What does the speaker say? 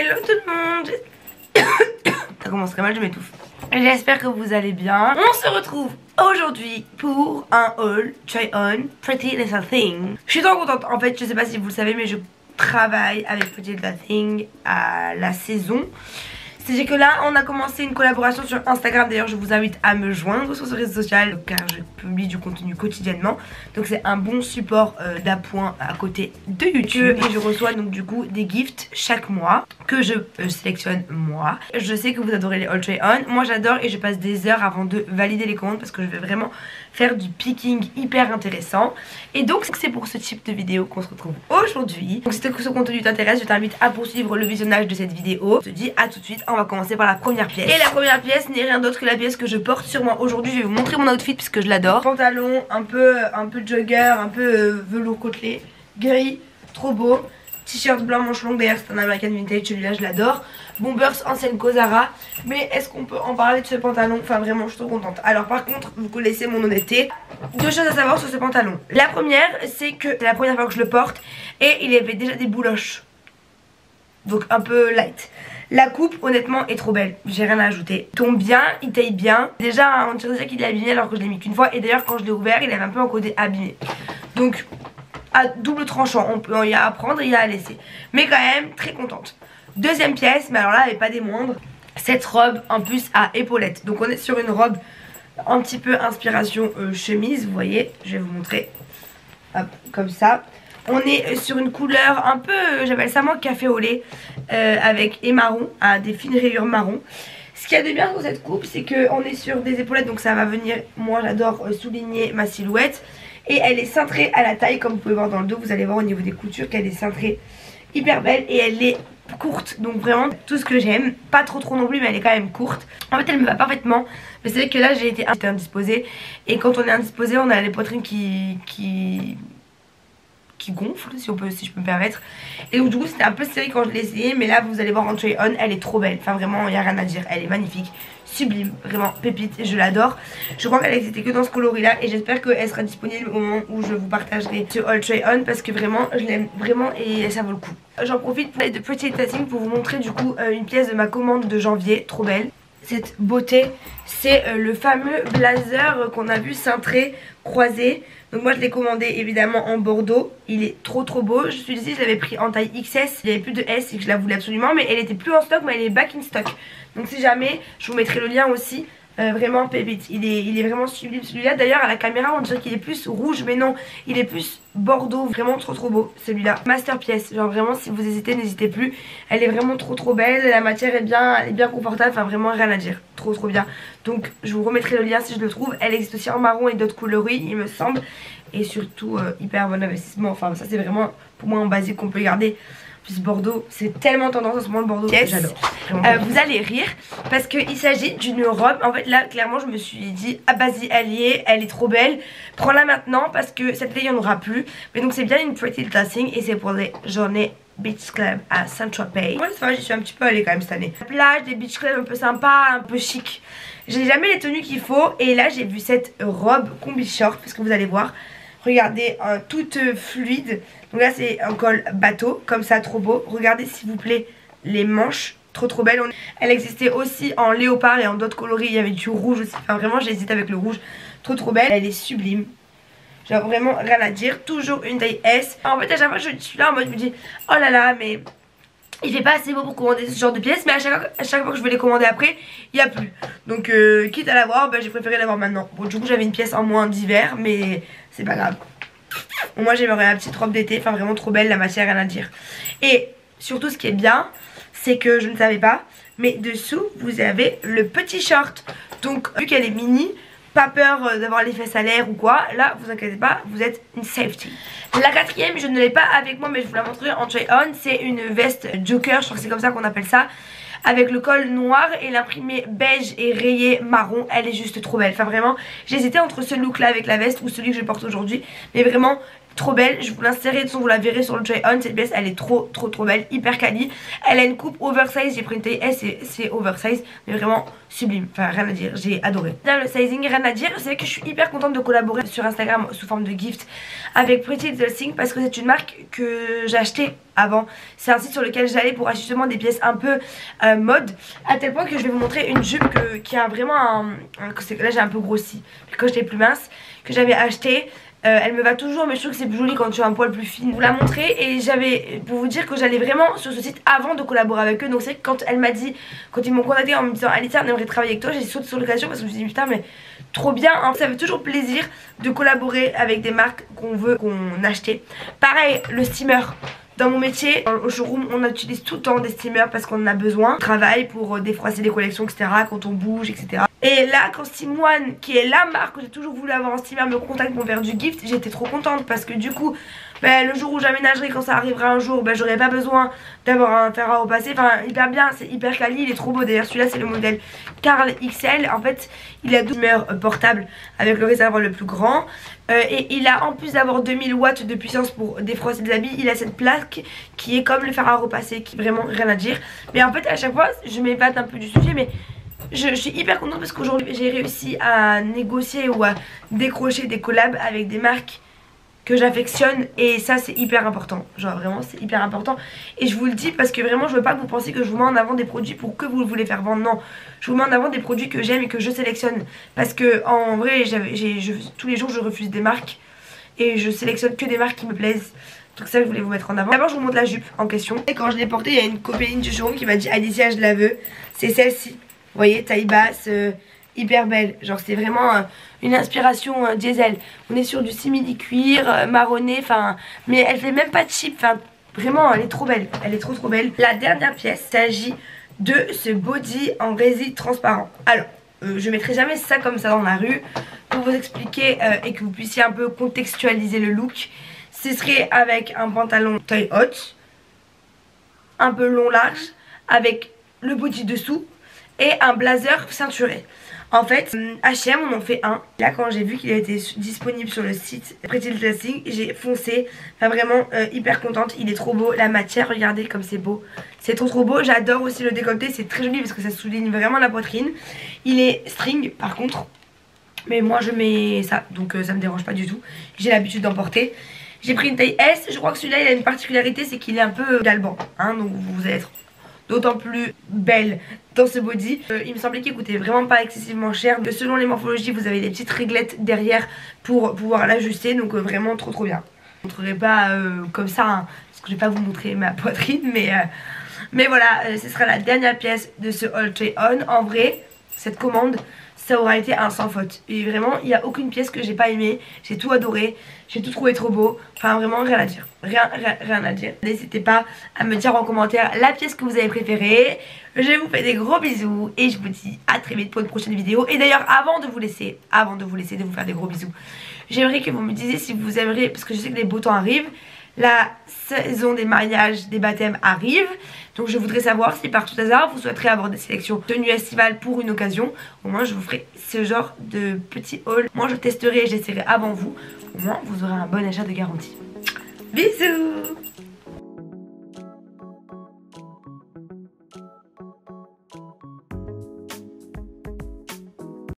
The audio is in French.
Hello tout le monde. Ça commence très mal, je m'étouffe. J'espère que vous allez bien. On se retrouve aujourd'hui pour un haul try on Pretty Little Thing. Je suis trop contente. En fait, je sais pas si vous le savez, mais je travaille avec Pretty Little Thing à la saison. C'est que là on a commencé une collaboration sur Instagram. D'ailleurs je vous invite à me joindre sur ce réseau social car je publie du contenu quotidiennement. Donc c'est un bon support d'appoint à côté de YouTube. Et je reçois donc du coup des gifts chaque mois que je sélectionne moi. Je sais que vous adorez les haul try on. Moi j'adore et je passe des heures avant de valider les commandes parce que je vais vraiment faire du picking hyper intéressant. Et donc c'est pour ce type de vidéo qu'on se retrouve aujourd'hui. Donc si ce contenu t'intéresse, je t'invite à poursuivre le visionnage de cette vidéo. Je te dis à tout de suite. On va commencer par la première pièce. Et la première pièce n'est rien d'autre que la pièce que je porte sur moi aujourd'hui. Je vais vous montrer mon outfit puisque je l'adore. Pantalon un peu jogger, un peu velours côtelé, gris, trop beau. T-shirt blanc manche longue, d'ailleurs c'est un American Vintage, celui-là je l'adore. Bombers ancienne Kozara. Mais est-ce qu'on peut en parler de ce pantalon? Enfin vraiment je suis trop contente. Alors par contre vous connaissez mon honnêteté. Deux choses à savoir sur ce pantalon. La première c'est que c'est la première fois que je le porte et il y avait déjà des bouloches. Donc un peu light. La coupe honnêtement est trop belle, j'ai rien à ajouter. Il tombe bien, il taille bien. Déjà on dirait qu'il est abîmé alors que je l'ai mis qu'une fois. Et d'ailleurs quand je l'ai ouvert il avait un peu un côté abîmé. Donc à double tranchant, on peut y a à prendre et y a à laisser. Mais quand même très contente. Deuxième pièce, mais alors là elle n'est pas des moindres. Cette robe en plus à épaulettes. Donc on est sur une robe un petit peu inspiration chemise, vous voyez. Je vais vous montrer. Hop, comme ça. On est sur une couleur un peu, j'appelle ça moi café au lait, avec et marron, à des fines rayures marron. Ce qu'il y a de bien dans cette coupe, c'est qu'on est sur des épaulettes, donc ça va venir, moi j'adore souligner ma silhouette. Et elle est cintrée à la taille, comme vous pouvez voir dans le dos, vous allez voir au niveau des coutures qu'elle est cintrée hyper belle. Et elle est courte, donc vraiment tout ce que j'aime, pas trop non plus, mais elle est quand même courte. En fait elle me va parfaitement, mais c'est vrai que là j'ai été indisposée. Et quand on est indisposée, on a les poitrines qui gonfle si je peux me permettre. Et donc du coup c'était un peu serré quand je l'ai essayé. Mais là vous allez voir en try on, elle est trop belle. Enfin vraiment il n'y a rien à dire, elle est magnifique, sublime, vraiment pépite, je l'adore. Je crois qu'elle n'existait que dans ce coloris là. Et j'espère qu'elle sera disponible au moment où je vous partagerai ce haul try on, parce que vraiment je l'aime vraiment et ça vaut le coup. J'en profite pour aller de Pretty Little Thing pour vous montrer du coup une pièce de ma commande de janvier, trop belle. Cette beauté, c'est le fameux blazer qu'on a vu cintré, croisé. Donc moi je l'ai commandé évidemment en bordeaux. Il est trop beau. Je suis ici, je l'avais pris en taille XS. Il n'y avait plus de S et que je la voulais absolument. Mais elle était plus en stock, mais elle est back in stock. Donc si jamais, je vous mettrai le lien aussi. Vraiment pépite, il est vraiment sublime celui-là. D'ailleurs à la caméra on dirait qu'il est plus rouge, mais non, il est plus bordeaux. Vraiment trop beau celui-là. Masterpiece, genre vraiment si vous hésitez n'hésitez plus. Elle est vraiment trop belle, la matière est bien confortable. Enfin vraiment rien à dire, trop bien. Donc je vous remettrai le lien si je le trouve. Elle existe aussi en marron et d'autres coloris il me semble. Et surtout hyper bon investissement. Enfin ça c'est vraiment pour moi en basique qu'on peut garder. Plus Bordeaux, c'est tellement tendance en ce moment le Bordeaux, yes. J'adore. Vous allez rire parce qu'il s'agit d'une robe. En fait là clairement je me suis dit ah vas-y elle est trop belle, prends-la maintenant parce que cette taille il n'y en aura plus. Mais donc c'est bien une Pretty Little Thing et c'est pour les journées Beach Club à Saint-Tropez. Moi ça va, j'y suis un petit peu allée quand même cette année. La plage, des beach clubs un peu sympa, un peu chic. J'ai jamais les tenues qu'il faut. Et là j'ai vu cette robe combi short parce que vous allez voir. Regardez, toute fluide. Donc là c'est un col bateau, comme ça, trop beau. Regardez s'il vous plaît les manches, trop belles. Elle existait aussi en léopard et en d'autres coloris. Il y avait du rouge aussi, enfin vraiment j'ai hésité avec le rouge. Trop belle, elle est sublime. Genre vraiment rien à dire, toujours une taille S. En fait à chaque fois je suis là en mode je me dis oh là là mais il fait pas assez beau pour commander ce genre de pièces. Mais à chaque fois que je vais les commander après il n'y a plus. Donc quitte à l'avoir, j'ai préféré l'avoir maintenant. Bon du coup j'avais une pièce en moins d'hiver, mais c'est pas grave. Bon, moi j'aimerais la petite robe d'été, enfin vraiment trop belle, la matière rien à dire. Et surtout ce qui est bien, c'est que je ne savais pas, mais dessous vous avez le petit short. Donc vu qu'elle est mini, pas peur d'avoir les fesses à l'air ou quoi. Là vous inquiétez pas, vous êtes une safety. La quatrième je ne l'ai pas avec moi mais je vous la montrerai en try on. C'est une veste Joker, je crois que c'est comme ça qu'on appelle ça, avec le col noir et l'imprimé beige et rayé marron. Elle est juste trop belle. Enfin vraiment j'hésitais entre ce look là avec la veste ou celui que je porte aujourd'hui. Mais vraiment trop belle. Je vous l'insérerai, de toute façon vous la verrez sur le try on. Cette pièce elle est trop belle, hyper quali. Elle a une coupe oversize, j'ai pris une taille S et c'est oversize, mais vraiment sublime, enfin rien à dire, j'ai adoré. Là le sizing, rien à dire. C'est vrai que je suis hyper contente de collaborer sur Instagram sous forme de gift avec Pretty Little Thing parce que c'est une marque que j'ai acheté avant. C'est un site sur lequel j'allais pour acheter justement des pièces un peu mode, à tel point que je vais vous montrer une jupe qui a vraiment là j'ai un peu grossi, quand j'étais plus mince, que j'avais acheté. Elle me va toujours, mais je trouve que c'est plus joli quand tu as un poil plus fin. Je vous la montrer, et j'avais, pour vous dire que j'allais vraiment sur ce site avant de collaborer avec eux. Donc c'est que quand elle m'a dit, quand ils m'ont contacté en me disant Alicia on aimerait travailler avec toi, j'ai sauté sur l'occasion parce que je me suis dit putain mais trop bien hein. Ça fait toujours plaisir de collaborer avec des marques qu'on veut qu'on acheter. Pareil le steamer. Dans mon métier, au showroom, on utilise tout le temps des steamers parce qu'on en a besoin. On travaille pour défroisser des collections, etc. Quand on bouge, etc. Et là, quand Steam One, qui est la marque que j'ai toujours voulu avoir en steamer, me contacte pour faire du gift, j'étais trop contente parce que du coup, le jour où j'aménagerai, quand ça arrivera un jour, j'aurai pas besoin d'avoir un fer à repasser. Enfin, hyper bien, c'est hyper quali, il est trop beau. D'ailleurs, celui-là, c'est le modèle Carl XL. En fait, il a 12 steamer portable avec le réservoir le plus grand. Et il a, en plus d'avoir 2000 watts de puissance pour défroisser des habits, il a cette plaque qui est comme le fer à repasser, qui est vraiment rien à dire. Mais en fait, à chaque fois, je m'évade un peu du sujet, mais je suis hyper contente parce qu'aujourd'hui, j'ai réussi à négocier ou à décrocher des collabs avec des marques que j'affectionne, et ça c'est hyper important, genre vraiment c'est hyper important. Et je vous le dis parce que vraiment je veux pas que vous pensiez que je vous mets en avant des produits pour que vous voulez faire vendre. Non, je vous mets en avant des produits que j'aime et que je sélectionne, parce que en vrai tous les jours je refuse des marques et je sélectionne que des marques qui me plaisent. Donc ça je voulais vous mettre en avant. D'abord je vous montre la jupe en question, et quand je l'ai portée il y a une copine du showroom qui m'a dit Alicia je la veux, c'est celle-ci, vous voyez, taille basse, hyper belle, genre c'est vraiment une inspiration diesel. On est sur du simili cuir marronné, enfin, mais elle fait même pas de cheap, enfin vraiment elle est trop belle, elle est trop belle. La dernière pièce, il s'agit de ce body en résine transparent. Alors je mettrai jamais ça comme ça dans la rue, pour vous expliquer et que vous puissiez un peu contextualiser le look. Ce serait avec un pantalon taille haute, un peu long large, avec le body dessous et un blazer ceinturé. En fait, H&M on en fait un. Là quand j'ai vu qu'il était disponible sur le site Pretty Little Thing, j'ai foncé. Enfin vraiment hyper contente, il est trop beau. La matière, regardez comme c'est beau. C'est trop beau, j'adore aussi le décolleté, c'est très joli parce que ça souligne vraiment la poitrine. Il est string par contre, mais moi je mets ça, donc ça me dérange pas du tout. J'ai l'habitude d'en porter. J'ai pris une taille S, je crois que celui-là il a une particularité, c'est qu'il est un peu galbant, hein, donc vous allez être d'autant plus belle dans ce body. Il me semblait qu'il coûtait vraiment pas excessivement cher. Selon les morphologies, vous avez des petites réglettes derrière pour pouvoir l'ajuster. Donc vraiment trop bien. Je ne montrerai pas comme ça, hein, parce que je vais pas vous montrer ma poitrine. Mais voilà, ce sera la dernière pièce de ce haul try on. En vrai, cette commande, ça aura été un sans faute. Et vraiment, il n'y a aucune pièce que j'ai pas aimée. J'ai tout adoré. J'ai tout trouvé trop beau. Enfin, vraiment, rien à dire. Rien à dire. N'hésitez pas à me dire en commentaire la pièce que vous avez préférée. Je vous fais des gros bisous. Et je vous dis à très vite pour une prochaine vidéo. Et d'ailleurs, avant de vous laisser, de vous faire des gros bisous, j'aimerais que vous me disiez si vous aimeriez, parce que je sais que les beaux temps arrivent. La saison des mariages, des baptêmes arrive. Donc je voudrais savoir si par tout hasard vous souhaiterez avoir des sélections tenues estivales pour une occasion. Au moins je vous ferai ce genre de petit haul. Moi je testerai et j'essaierai avant vous. Au moins vous aurez un bon achat de garantie. Bisous.